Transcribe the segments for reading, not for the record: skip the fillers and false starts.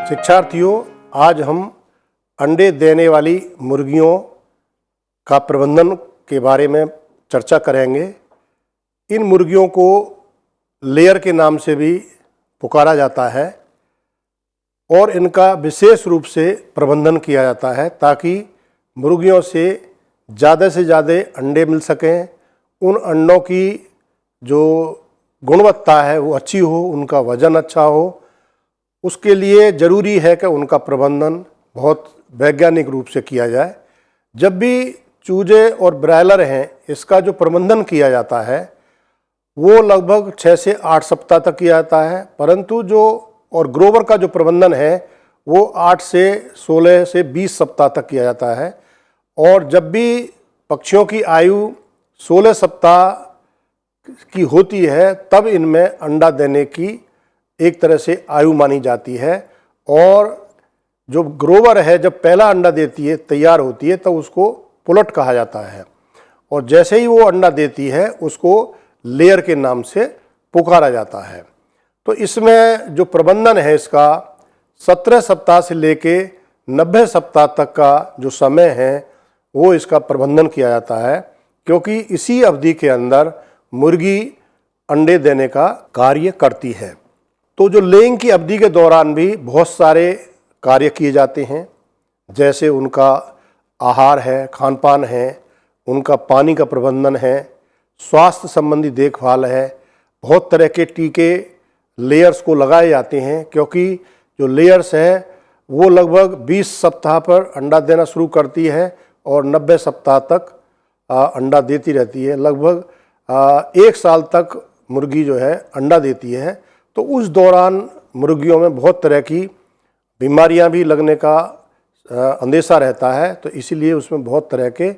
शिक्षार्थियों, आज हम अंडे देने वाली मुर्गियों का प्रबंधन के बारे में चर्चा करेंगे। इन मुर्गियों को लेयर के नाम से भी पुकारा जाता है और इनका विशेष रूप से प्रबंधन किया जाता है ताकि मुर्गियों से ज़्यादा अंडे मिल सकें, उन अंडों की जो गुणवत्ता है वो अच्छी हो, उनका वज़न अच्छा हो। उसके लिए ज़रूरी है कि उनका प्रबंधन बहुत वैज्ञानिक रूप से किया जाए। जब भी चूजे और ब्रायलर हैं, इसका जो प्रबंधन किया जाता है वो लगभग 6 से 8 सप्ताह तक किया जाता है, परंतु और ग्रोवर का जो प्रबंधन है वो 8 से 16 से 20 सप्ताह तक किया जाता है। और जब भी पक्षियों की आयु 16 सप्ताह की होती है तब इनमें अंडा देने की एक तरह से आयु मानी जाती है। और जो ग्रोवर है जब पहला अंडा देती है, तैयार होती है, तब उसको पुलट कहा जाता है और जैसे ही वो अंडा देती है उसको लेयर के नाम से पुकारा जाता है। तो इसमें जो प्रबंधन है इसका 17 सप्ताह से लेके 90 सप्ताह तक का जो समय है वो इसका प्रबंधन किया जाता है, क्योंकि इसी अवधि के अंदर मुर्गी अंडे देने का कार्य करती है। तो जो लेइंग की अवधि के दौरान भी बहुत सारे कार्य किए जाते हैं, जैसे उनका आहार है, खान पान है, उनका पानी का प्रबंधन है, स्वास्थ्य संबंधी देखभाल है। बहुत तरह के टीके लेयर्स को लगाए जाते हैं, क्योंकि जो लेयर्स है वो लगभग 20 सप्ताह पर अंडा देना शुरू करती है और 90 सप्ताह तक अंडा देती रहती है। लगभग 1 साल तक मुर्गी जो है अंडा देती है। तो उस दौरान मुर्गियों में बहुत तरह की बीमारियां भी लगने का अंदेशा रहता है, तो इसीलिए उसमें बहुत तरह के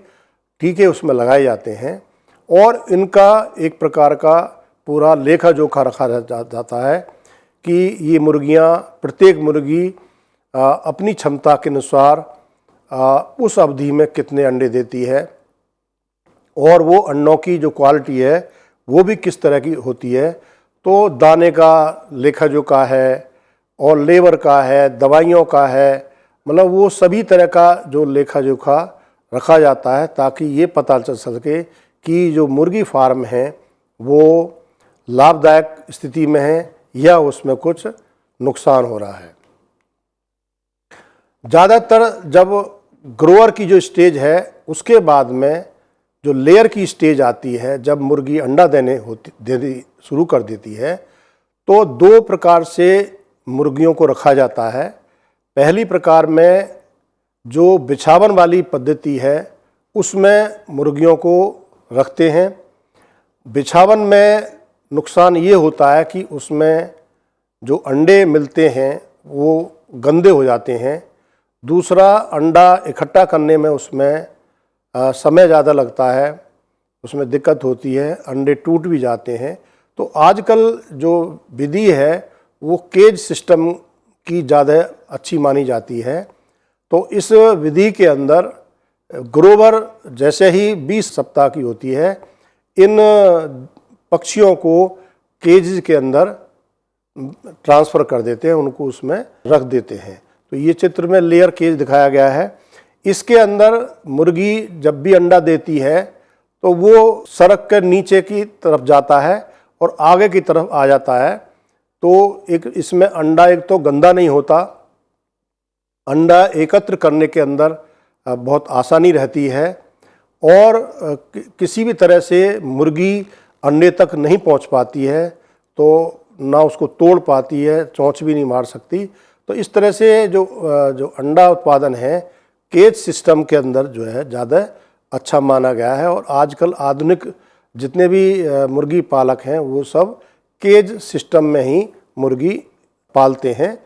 टीके उसमें लगाए जाते हैं और इनका एक प्रकार का पूरा लेखा जोखा रखा जाता है कि ये मुर्गियां, प्रत्येक मुर्गी अपनी क्षमता के अनुसार उस अवधि में कितने अंडे देती है और वो अंडों की जो क्वालिटी है वो भी किस तरह की होती है। तो दाने का लेखा जोखा है और लेबर का है, दवाइयों का है, मतलब वो सभी तरह का जो लेखा जोखा रखा जाता है ताकि ये पता चल सके कि जो मुर्गी फार्म है वो लाभदायक स्थिति में है या उसमें कुछ नुकसान हो रहा है। ज़्यादातर जब ग्रोअर की जो स्टेज है उसके बाद में जो लेयर की स्टेज आती है, जब मुर्गी अंडा देने शुरू कर देती है, तो 2 प्रकार से मुर्गियों को रखा जाता है। पहली प्रकार में जो बिछावन वाली पद्धति है उसमें मुर्गियों को रखते हैं। बिछावन में नुकसान ये होता है कि उसमें जो अंडे मिलते हैं वो गंदे हो जाते हैं। दूसरा, अंडा इकट्ठा करने में उसमें समय ज़्यादा लगता है, उसमें दिक्कत होती है, अंडे टूट भी जाते हैं। तो आजकल जो विधि है वो केज सिस्टम की ज़्यादा अच्छी मानी जाती है। तो इस विधि के अंदर ग्रोवर जैसे ही 20 सप्ताह की होती है, इन पक्षियों को केज के अंदर ट्रांसफ़र कर देते हैं, उनको उसमें रख देते हैं। तो ये चित्र में लेयर केज दिखाया गया है। इसके अंदर मुर्गी जब भी अंडा देती है तो वो सड़क के नीचे की तरफ जाता है और आगे की तरफ आ जाता है। तो एक इसमें अंडा एक तो गंदा नहीं होता, अंडा एकत्र करने के अंदर बहुत आसानी रहती है और किसी भी तरह से मुर्गी अंडे तक नहीं पहुंच पाती है, तो ना उसको तोड़ पाती है, चोंच भी नहीं मार सकती। तो इस तरह से जो अंडा उत्पादन है केज सिस्टम के अंदर जो है ज़्यादा अच्छा माना गया है। और आजकल आधुनिक जितने भी मुर्गी पालक हैं वो सब केज सिस्टम में ही मुर्गी पालते हैं,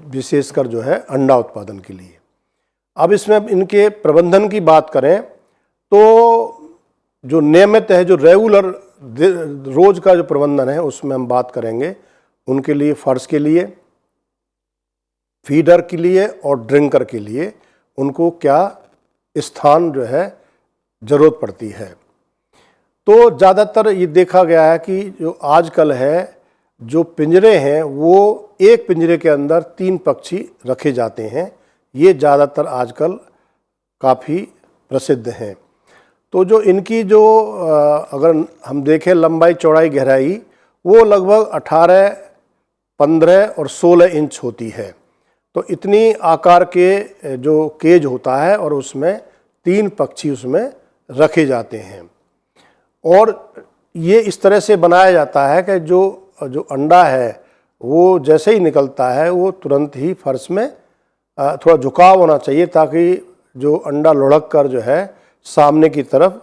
विशेषकर जो है अंडा उत्पादन के लिए। अब इसमें इनके प्रबंधन की बात करें तो जो नियमित है, जो रेगुलर रोज का जो प्रबंधन है उसमें हम बात करेंगे। उनके लिए फर्श के लिए, फीडर के लिए और ड्रिंकर के लिए उनको क्या स्थान जो है ज़रूरत पड़ती है। तो ज़्यादातर ये देखा गया है कि जो आजकल है जो पिंजरे हैं वो एक पिंजरे के अंदर 3 पक्षी रखे जाते हैं। ये ज़्यादातर आजकल काफ़ी प्रसिद्ध हैं। तो जो इनकी जो अगर हम देखें लंबाई चौड़ाई गहराई, वो लगभग 18, 15 और 16 इंच होती है। तो इतनी आकार के जो केज होता है और उसमें 3 पक्षी उसमें रखे जाते हैं। और ये इस तरह से बनाया जाता है कि जो अंडा है वो जैसे ही निकलता है वो तुरंत ही फर्श में थोड़ा झुकाव होना चाहिए, ताकि जो अंडा लुढ़क कर जो है सामने की तरफ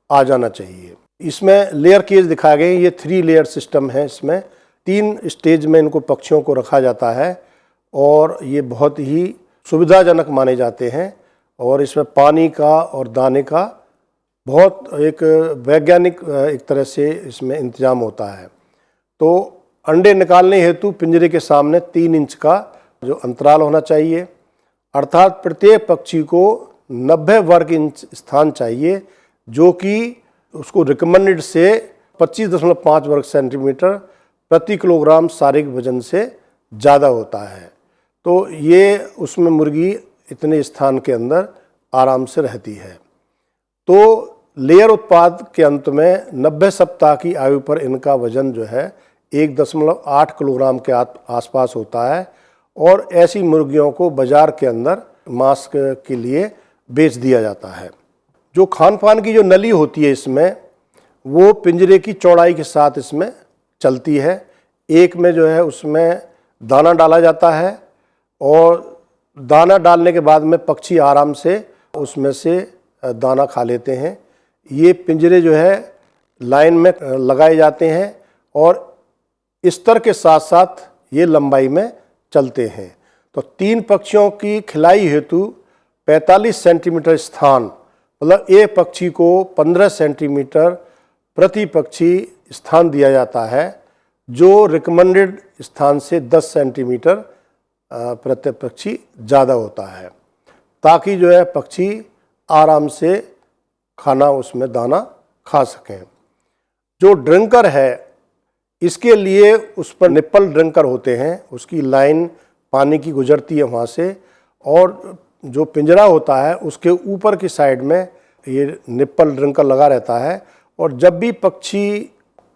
आ जाना चाहिए। इसमें लेयर केज दिखाए गए हैं। ये 3 लेयर सिस्टम है। इसमें 3 स्टेज में इनको पक्षियों को रखा जाता है और ये बहुत ही सुविधाजनक माने जाते हैं। और इसमें पानी का और दाने का बहुत एक वैज्ञानिक एक तरह से इसमें इंतजाम होता है। तो अंडे निकालने हेतु पिंजरे के सामने 3 इंच का जो अंतराल होना चाहिए, अर्थात प्रत्येक पक्षी को 90 वर्ग इंच स्थान चाहिए, जो कि उसको रिकमेंडेड से 25.5 वर्ग सेंटीमीटर प्रति किलोग्राम शारीरिक वजन से ज़्यादा होता है। तो ये उसमें मुर्गी इतने स्थान के अंदर आराम से रहती है। तो लेयर उत्पाद के अंत में 90 सप्ताह की आयु पर इनका वजन जो है 1.8 किलोग्राम के आसपास होता है। और ऐसी मुर्गियों को बाज़ार के अंदर मांस के लिए बेच दिया जाता है। जो खान पान की जो नली होती है इसमें, वो पिंजरे की चौड़ाई के साथ इसमें चलती है। एक में जो है उसमें दाना डाला जाता है और दाना डालने के बाद में पक्षी आराम से उसमें से दाना खा लेते हैं। ये पिंजरे जो है लाइन में लगाए जाते हैं और स्तर के साथ साथ ये लंबाई में चलते हैं। तो 3 पक्षियों की खिलाई हेतु 45 सेंटीमीटर स्थान, मतलब एक पक्षी को 15 सेंटीमीटर प्रति पक्षी स्थान दिया जाता है, जो रिकमेंडेड स्थान से 10 सेंटीमीटर प्रति पक्षी ज़्यादा होता है, ताकि जो है पक्षी आराम से खाना उसमें दाना खा सकें। जो ड्रिंकर है इसके लिए उस पर निप्पल ड्रिंकर होते हैं, उसकी लाइन पानी की गुजरती है वहाँ से, और जो पिंजरा होता है उसके ऊपर की साइड में ये निप्पल ड्रिंकर लगा रहता है। और जब भी पक्षी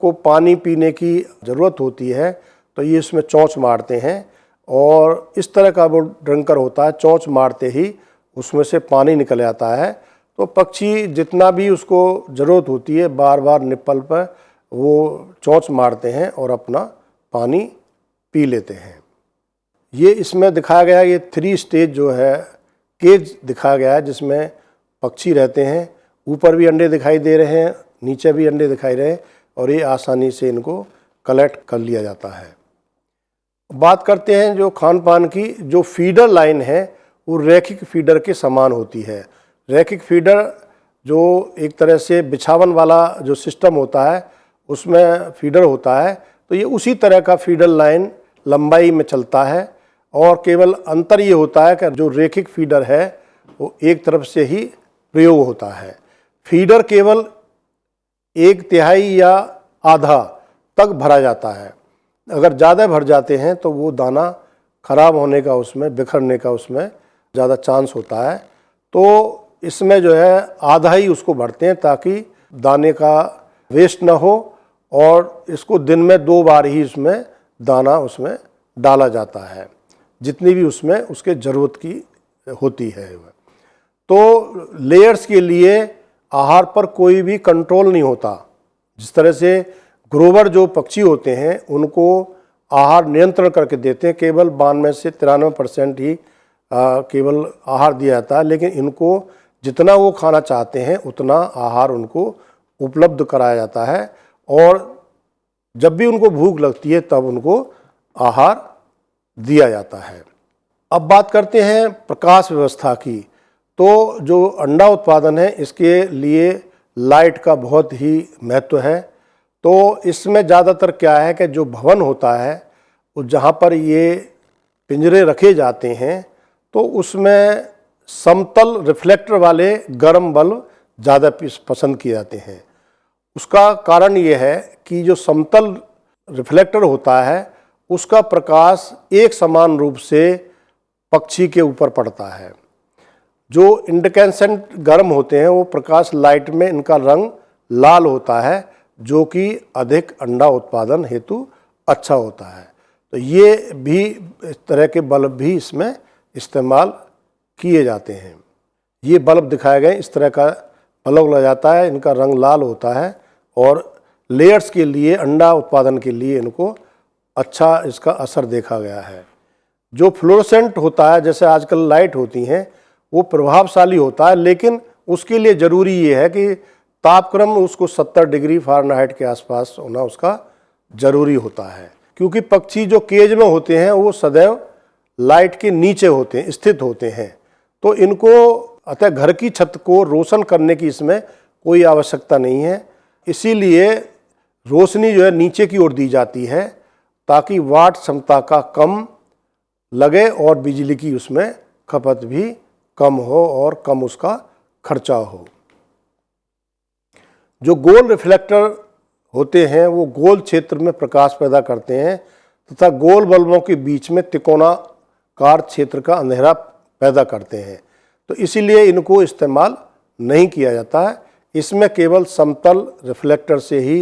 को पानी पीने की ज़रूरत होती है तो ये इसमें चोंच मारते हैं और इस तरह का वो ड्रिंकर होता है, चोंच मारते ही उसमें से पानी निकल आता है। तो पक्षी जितना भी उसको ज़रूरत होती है बार बार निप्पल पर वो चोंच मारते हैं और अपना पानी पी लेते हैं। ये इसमें दिखाया गया, ये 3 स्टेज जो है केज दिखाया गया है जिसमें पक्षी रहते हैं। ऊपर भी अंडे दिखाई दे रहे हैं, नीचे भी अंडे दिखाई रहे हैं और ये आसानी से इनको कलेक्ट कर लिया जाता है। बात करते हैं जो खान पान की। जो फीडर लाइन है वो रैखिक फीडर के समान होती है। रैखिक फीडर जो एक तरह से बिछावन वाला जो सिस्टम होता है उसमें फीडर होता है, तो ये उसी तरह का फीडर लाइन लंबाई में चलता है। और केवल अंतर ये होता है कि जो रैखिक फीडर है वो एक तरफ से ही प्रयोग होता है। फीडर केवल 1/3 या आधा तक भरा जाता है। अगर ज़्यादा भर जाते हैं तो वो दाना खराब होने का, उसमें बिखरने का उसमें ज़्यादा चांस होता है। तो इसमें जो है आधा ही उसको भरते हैं ताकि दाने का वेस्ट ना हो, और इसको दिन में 2 बार ही उसमें दाना उसमें डाला जाता है, जितनी भी उसमें उसके ज़रूरत की होती है। तो लेयर्स के लिए आहार पर कोई भी कंट्रोल नहीं होता। जिस तरह से ग्रोवर जो पक्षी होते हैं उनको आहार नियंत्रण करके देते हैं, केवल 92 से 93% ही केवल आहार दिया जाता है, लेकिन इनको जितना वो खाना चाहते हैं उतना आहार उनको उपलब्ध कराया जाता है। और जब भी उनको भूख लगती है तब उनको आहार दिया जाता है। अब बात करते हैं प्रकाश व्यवस्था की। तो जो अंडा उत्पादन है इसके लिए लाइट का बहुत ही महत्व है। तो इसमें ज़्यादातर क्या है कि जो भवन होता है जहाँ पर ये पिंजरे रखे जाते हैं तो उसमें समतल रिफ्लेक्टर वाले गर्म बल्ब ज़्यादा पसंद किए जाते हैं। उसका कारण ये है कि जो समतल रिफ्लेक्टर होता है उसका प्रकाश एक समान रूप से पक्षी के ऊपर पड़ता है। जो इंडकैंसेंट गर्म होते हैं वो प्रकाश लाइट में इनका रंग लाल होता है, जो कि अधिक अंडा उत्पादन हेतु अच्छा होता है। तो ये भी इस तरह के बल्ब भी इसमें इस्तेमाल किए जाते हैं। ये बल्ब दिखाए गए इस तरह का बल्ब लगा जाता है, इनका रंग लाल होता है और लेयर्स के लिए, अंडा उत्पादन के लिए इनको अच्छा इसका असर देखा गया है। जो फ्लोरोसेंट होता है, जैसे आजकल लाइट होती हैं, वो प्रभावशाली होता है, लेकिन उसके लिए ज़रूरी ये है कि तापक्रम उसको 70 डिग्री फ़ारेनहाइट के आसपास होना उसका ज़रूरी होता है, क्योंकि पक्षी जो केज में होते हैं वो सदैव लाइट के नीचे होते हैं, स्थित होते हैं। तो इनको अतः घर की छत को रोशन करने की इसमें कोई आवश्यकता नहीं है, इसीलिए रोशनी जो है नीचे की ओर दी जाती है ताकि वाट क्षमता का कम लगे और बिजली की उसमें खपत भी कम हो और कम उसका खर्चा हो। जो गोल रिफ्लेक्टर होते हैं वो गोल क्षेत्र में प्रकाश पैदा करते हैं तथा गोल बल्बों के बीच में त्रिकोणाकार क्षेत्र का अंधेरा पैदा करते हैं। तो इसीलिए इनको इस्तेमाल नहीं किया जाता है। इसमें केवल समतल रिफ्लेक्टर से ही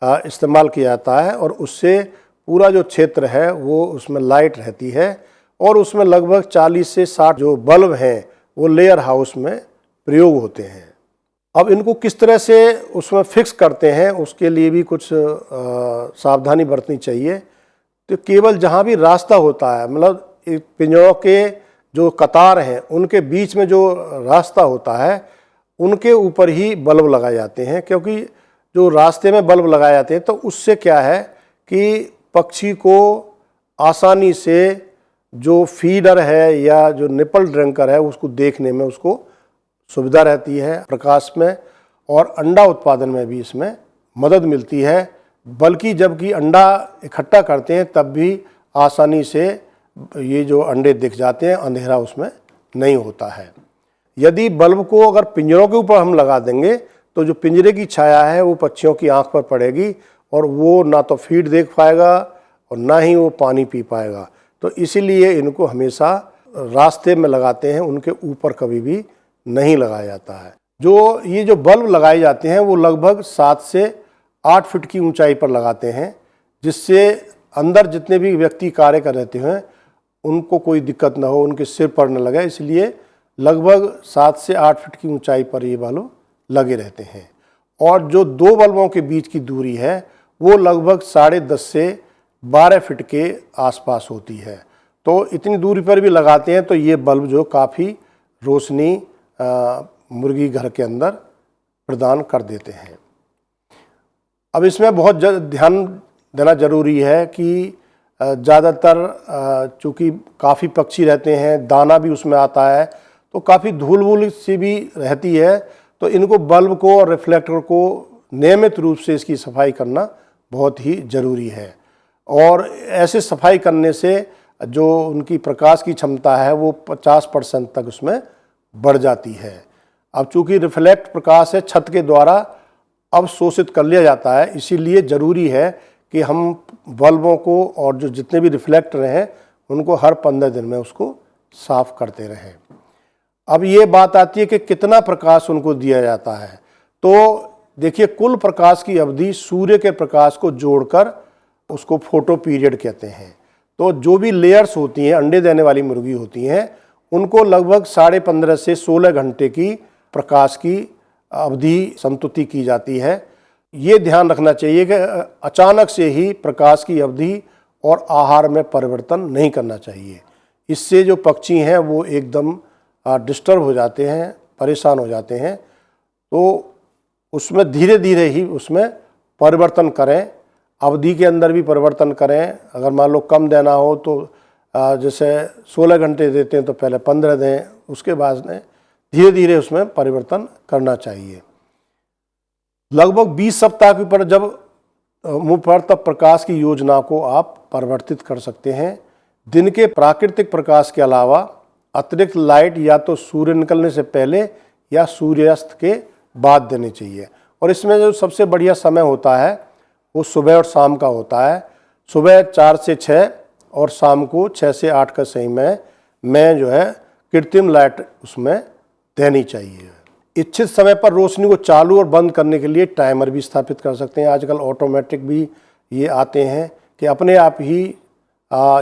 इस्तेमाल किया जाता है और उससे पूरा जो क्षेत्र है वो उसमें लाइट रहती है और उसमें लगभग 40 से 60 जो बल्ब हैं वो लेयर हाउस में प्रयोग होते हैं। अब इनको किस तरह से उसमें फिक्स करते हैं उसके लिए भी कुछ सावधानी बरतनी चाहिए। तो केवल जहाँ भी रास्ता होता है, मतलब पिंजरों के जो कतार हैं उनके बीच में जो रास्ता होता है उनके ऊपर ही बल्ब लगाए जाते हैं, क्योंकि जो रास्ते में बल्ब लगाए जाते हैं तो उससे क्या है कि पक्षी को आसानी से जो फीडर है या जो निपल ड्रिंकर है उसको देखने में उसको सुविधा रहती है, प्रकाश में और अंडा उत्पादन में भी इसमें मदद मिलती है। बल्कि जबकि अंडा इकट्ठा करते हैं तब भी आसानी से ये जो अंडे दिख जाते हैं, अंधेरा उसमें नहीं होता है। यदि बल्ब को अगर पिंजरों के ऊपर हम लगा देंगे तो जो पिंजरे की छाया है वो पक्षियों की आंख पर पड़ेगी और वो ना तो फीड देख पाएगा और ना ही वो पानी पी पाएगा। तो इसीलिए इनको हमेशा रास्ते में लगाते हैं, उनके ऊपर कभी भी नहीं लगाया जाता है। जो ये जो बल्ब लगाए जाते हैं वो लगभग 7 से 8 फीट की ऊंचाई पर लगाते हैं, जिससे अंदर जितने भी व्यक्ति कार्य कर रहे हैं उनको कोई दिक्कत ना हो, उनके सिर पर न लगे, इसलिए लगभग 7 से 8 फीट की ऊंचाई पर ये बल्ब लगे रहते हैं। और जो दो बल्बों के बीच की दूरी है वो लगभग 10.5 से 12 फीट के आसपास होती है। तो इतनी दूरी पर भी लगाते हैं तो ये बल्ब जो काफ़ी रोशनी मुर्गी घर के अंदर प्रदान कर देते हैं। अब इसमें बहुत ध्यान देना जरूरी है कि ज़्यादातर चूँकि काफ़ी पक्षी रहते हैं, दाना भी उसमें आता है, तो काफ़ी धूल वूल सी भी रहती है। तो इनको बल्ब को और रिफ्लेक्टर को नियमित रूप से इसकी सफाई करना बहुत ही ज़रूरी है और ऐसे सफाई करने से जो उनकी प्रकाश की क्षमता है वो 50% तक उसमें बढ़ जाती है। अब चूँकि रिफ्लेक्ट प्रकाश है छत के द्वारा अवशोषित कर लिया जाता है, इसीलिए ज़रूरी है कि हम बल्बों को और जो जितने भी रिफ्लेक्टर हैं उनको हर 15 दिन में उसको साफ करते रहें। अब ये बात आती है कि कितना प्रकाश उनको दिया जाता है। तो देखिए, कुल प्रकाश की अवधि सूर्य के प्रकाश को जोड़कर उसको फोटो पीरियड कहते हैं। तो जो भी लेयर्स होती हैं, अंडे देने वाली मुर्गी होती हैं, उनको लगभग 15.5 से 16 घंटे की प्रकाश की अवधि संतुति की जाती है। ये ध्यान रखना चाहिए कि अचानक से ही प्रकाश की अवधि और आहार में परिवर्तन नहीं करना चाहिए। इससे जो पक्षी हैं वो एकदम डिस्टर्ब हो जाते हैं, परेशान हो जाते हैं। तो उसमें धीरे धीरे ही उसमें परिवर्तन करें, अवधि के अंदर भी परिवर्तन करें। अगर मान लो कम देना हो तो जैसे 16 घंटे देते हैं तो पहले 15 दें, उसके बाद में धीरे धीरे उसमें परिवर्तन करना चाहिए। लगभग 20 सप्ताह के ऊपर जब मुँह पर तब प्रकाश की योजना को आप परिवर्तित कर सकते हैं। दिन के प्राकृतिक प्रकाश के अलावा अतिरिक्त लाइट या तो सूर्य निकलने से पहले या सूर्यास्त के बाद देनी चाहिए। और इसमें जो सबसे बढ़िया समय होता है वो सुबह और शाम का होता है। सुबह 4 से 6 और शाम को 6 से 8 का समय में जो है कृत्रिम लाइट उसमें देनी चाहिए। इच्छित समय पर रोशनी को चालू और बंद करने के लिए टाइमर भी स्थापित कर सकते हैं। आजकल ऑटोमेटिक भी ये आते हैं कि अपने आप ही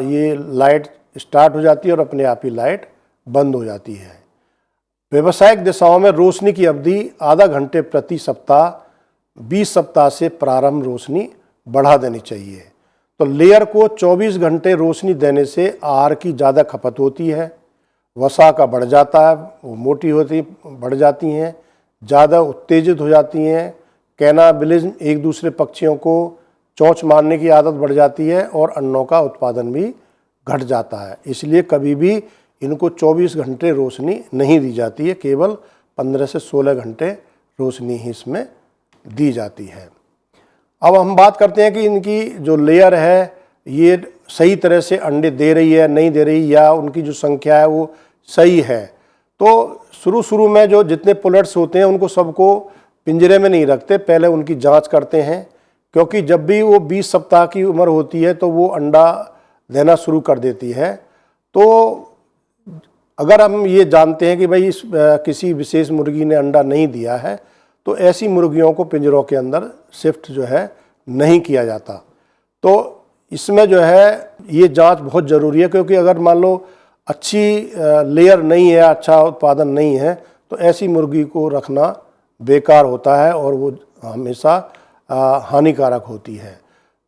ये लाइट स्टार्ट हो जाती है और अपने आप ही लाइट बंद हो जाती है। व्यावसायिक दिशाओं में रोशनी की अवधि आधा घंटे प्रति सप्ताह 20 सप्ताह से प्रारंभ रोशनी बढ़ा देनी चाहिए। तो लेयर को 24 घंटे रोशनी देने से आहार की ज़्यादा खपत होती है, वसा का बढ़ जाता है, वो मोटी होती बढ़ जाती हैं, ज़्यादा उत्तेजित हो जाती हैं, कैनाबिलिज्म एक दूसरे पक्षियों को चोंच मारने की आदत बढ़ जाती है और अंडों का उत्पादन भी घट जाता है। इसलिए कभी भी इनको 24 घंटे रोशनी नहीं दी जाती है, केवल 15 से 16 घंटे रोशनी ही इसमें दी जाती है। अब हम बात करते हैं कि इनकी जो लेयर है ये सही तरह से अंडे दे रही है नहीं दे रही, या उनकी जो संख्या है वो सही है। तो शुरू में जो जितने पुलेट्स होते हैं उनको सबको पिंजरे में नहीं रखते, पहले उनकी जांच करते हैं, क्योंकि जब भी वो 20 सप्ताह की उम्र होती है तो वो अंडा देना शुरू कर देती है। तो अगर हम ये जानते हैं कि भाई किसी विशेष मुर्गी ने अंडा नहीं दिया है तो ऐसी मुर्गियों को पिंजरों के अंदर शिफ्ट जो है नहीं किया जाता। तो इसमें जो है ये जांच बहुत ज़रूरी है, क्योंकि अगर मान लो अच्छी लेयर नहीं है, अच्छा उत्पादन नहीं है, तो ऐसी मुर्गी को रखना बेकार होता है और वो हमेशा हानिकारक होती है।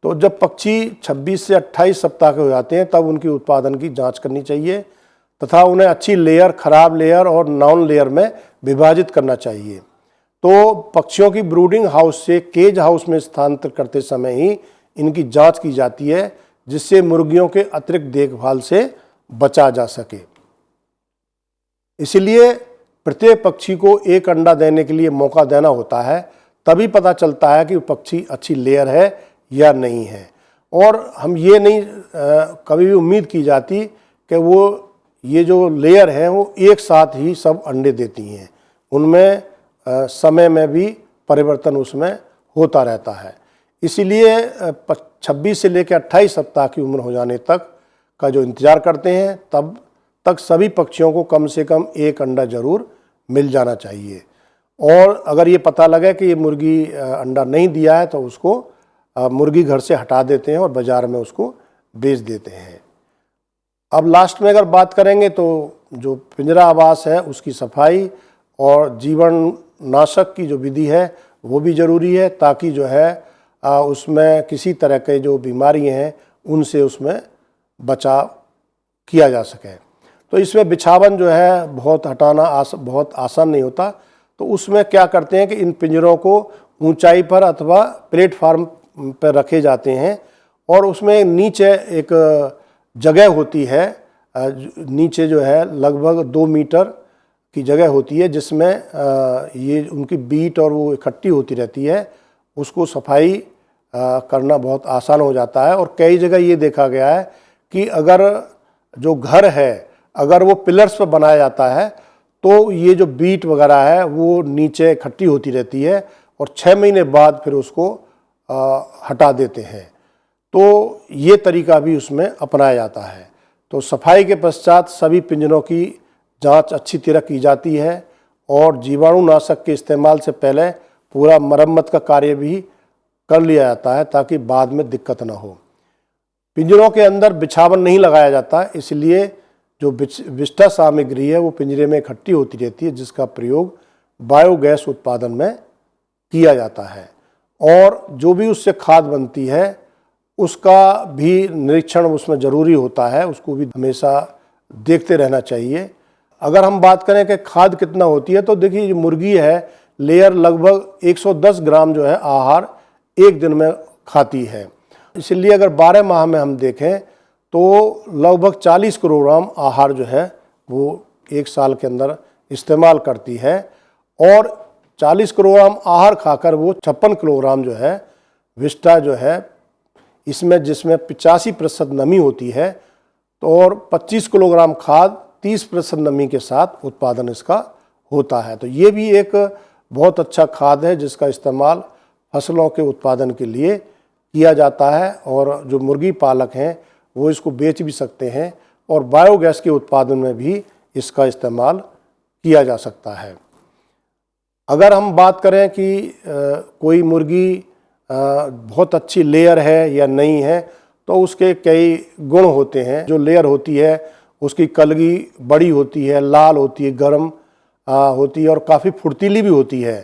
तो जब पक्षी 26 से 28 सप्ताह के हो जाते हैं तब उनकी उत्पादन की जांच करनी चाहिए तथा उन्हें अच्छी लेयर, खराब लेयर और नॉन लेयर में विभाजित करना चाहिए। तो पक्षियों की ब्रूडिंग हाउस से केज हाउस में स्थानांतरित करते समय ही इनकी जांच की जाती है, जिससे मुर्गियों के अतिरिक्त देखभाल से बचा जा सके। इसलिए प्रत्येक पक्षी को एक अंडा देने के लिए मौका देना होता है, तभी पता चलता है कि वो पक्षी अच्छी लेयर है या नहीं है। और हम ये नहीं कभी भी उम्मीद की जाती कि वो ये जो लेयर है वो एक साथ ही सब अंडे देती हैं, उनमें समय में भी परिवर्तन उसमें होता रहता है। इसीलिए 26 से लेकर 28 सप्ताह की उम्र हो जाने तक का जो इंतज़ार करते हैं तब तक सभी पक्षियों को कम से कम एक अंडा ज़रूर मिल जाना चाहिए। और अगर ये पता लगे कि ये मुर्गी अंडा नहीं दिया है तो उसको मुर्गी घर से हटा देते हैं और बाज़ार में उसको बेच देते हैं। अब लास्ट में अगर बात करेंगे तो जो पिंजरा आवास है उसकी सफाई और जीवन नाशक की जो विधि है वो भी ज़रूरी है, ताकि जो है उसमें किसी तरह के जो बीमारी हैं उनसे उसमें बचाव किया जा सके। तो इसमें बिछावन जो है बहुत हटाना बहुत आसान नहीं होता। तो उसमें क्या करते हैं कि इन पिंजरों को ऊंचाई पर अथवा प्लेटफार्म पर रखे जाते हैं और उसमें नीचे एक जगह होती है, नीचे जो है लगभग 2 मीटर की जगह होती है, जिसमें ये उनकी बीट और वो इकट्ठी होती रहती है। उसको सफाई करना बहुत आसान हो जाता है। और कई जगह ये देखा गया है कि अगर जो घर है अगर वो पिलर्स पर बनाया जाता है तो ये जो बीट वगैरह है वो नीचे इकट्ठी होती रहती है और 6 महीने बाद फिर उसको हटा देते हैं। तो ये तरीका भी उसमें अपनाया जाता है। तो सफाई के पश्चात सभी पिंजरों की जांच अच्छी तरह की जाती है और जीवाणुनाशक के इस्तेमाल से पहले पूरा मरम्मत का कार्य भी कर लिया जाता है, ताकि बाद में दिक्कत ना हो। पिंजरों के अंदर बिछावन नहीं लगाया जाता, इसलिए जो विष्ठा सामग्री है वो पिंजरे में इकट्ठी होती रहती है, जिसका प्रयोग बायोगैस उत्पादन में किया जाता है। और जो भी उससे खाद बनती है उसका भी निरीक्षण उसमें ज़रूरी होता है, उसको भी हमेशा देखते रहना चाहिए। अगर हम बात करें कि खाद कितना होती है, तो देखिए जो मुर्गी है लेयर लगभग 110 ग्राम जो है आहार एक दिन में खाती है। इसलिए अगर 12 माह में हम देखें तो लगभग 40 किलोग्राम आहार जो है वो एक साल के अंदर इस्तेमाल करती है और 40 किलोग्राम आहार खाकर वो 56 किलोग्राम जो है विष्ठा जो है इसमें जिसमें 85% नमी होती है, तो और 25 किलोग्राम खाद 30% नमी के साथ उत्पादन इसका होता है। तो ये भी एक बहुत अच्छा खाद है जिसका इस्तेमाल फसलों के उत्पादन के लिए किया जाता है और जो मुर्गी पालक हैं वो इसको बेच भी सकते हैं और बायोगैस के उत्पादन में भी इसका इस्तेमाल किया जा सकता है। अगर हम बात करें कि कोई मुर्गी बहुत अच्छी लेयर है या नहीं है, तो उसके कई गुण होते हैं। जो लेयर होती है उसकी कलगी बड़ी होती है, लाल होती है, गर्म होती है और काफ़ी फुर्तीली भी होती है।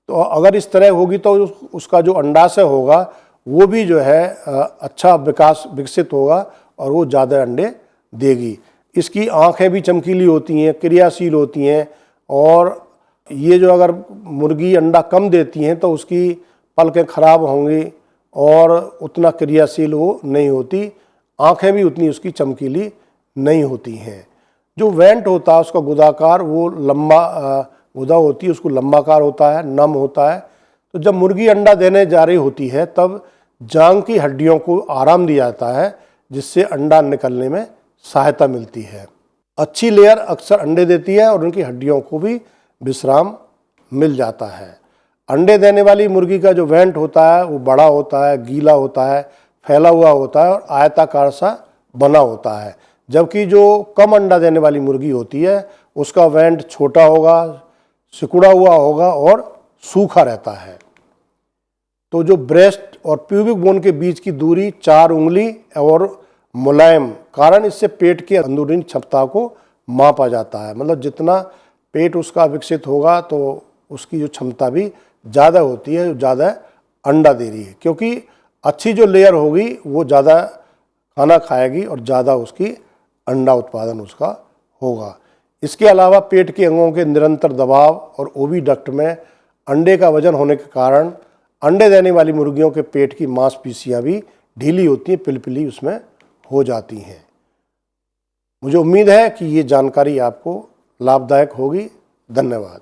तो अगर इस तरह होगी तो उसका जो अंडाशय होगा वो भी जो है अच्छा विकसित होगा और वो ज़्यादा अंडे देगी। इसकी आँखें भी चमकीली होती हैं, क्रियाशील होती हैं और ये जो अगर मुर्गी अंडा कम देती हैं तो उसकी पलकें खराब होंगी और उतना क्रियाशील वो नहीं होती, आँखें भी उतनी उसकी चमकीली नहीं होती हैं। जो वेंट होता है उसका गुदाकार वो लंबा गुदा होती है, उसको लंबाकार होता है, नम होता है। तो जब मुर्गी अंडा देने जा रही होती है तब जांघ की हड्डियों को आराम दिया जाता है, जिससे अंडा निकलने में सहायता मिलती है। अच्छी लेयर अक्सर अंडे देती है और उनकी हड्डियों को भी विश्राम मिल जाता है। अंडे देने वाली मुर्गी का जो वेंट होता है वो बड़ा होता है, गीला होता है, फैला हुआ होता है और आयताकार सा बना होता है। जबकि जो कम अंडा देने वाली मुर्गी होती है उसका वेंट छोटा होगा, सिकुड़ा हुआ होगा और सूखा रहता है। तो जो ब्रेस्ट और प्यूबिक बोन के बीच की दूरी 4 उंगली और मुलायम, कारण इससे पेट के अंदरूनी क्षमता को मापा जाता है। मतलब जितना पेट उसका विकसित होगा तो उसकी जो क्षमता भी ज़्यादा होती है, जो ज़्यादा अंडा दे रही है, क्योंकि अच्छी जो लेयर होगी वो ज़्यादा खाना खाएगी और ज़्यादा उसकी अंडा उत्पादन उसका होगा। इसके अलावा पेट के अंगों के निरंतर दबाव और ओविडक्ट में अंडे का वजन होने के कारण अंडे देने वाली मुर्गियों के पेट की मांसपेशियां भी ढीली होती हैं, पिलपिली उसमें हो जाती हैं। मुझे उम्मीद है कि ये जानकारी आपको लाभदायक होगी। धन्यवाद।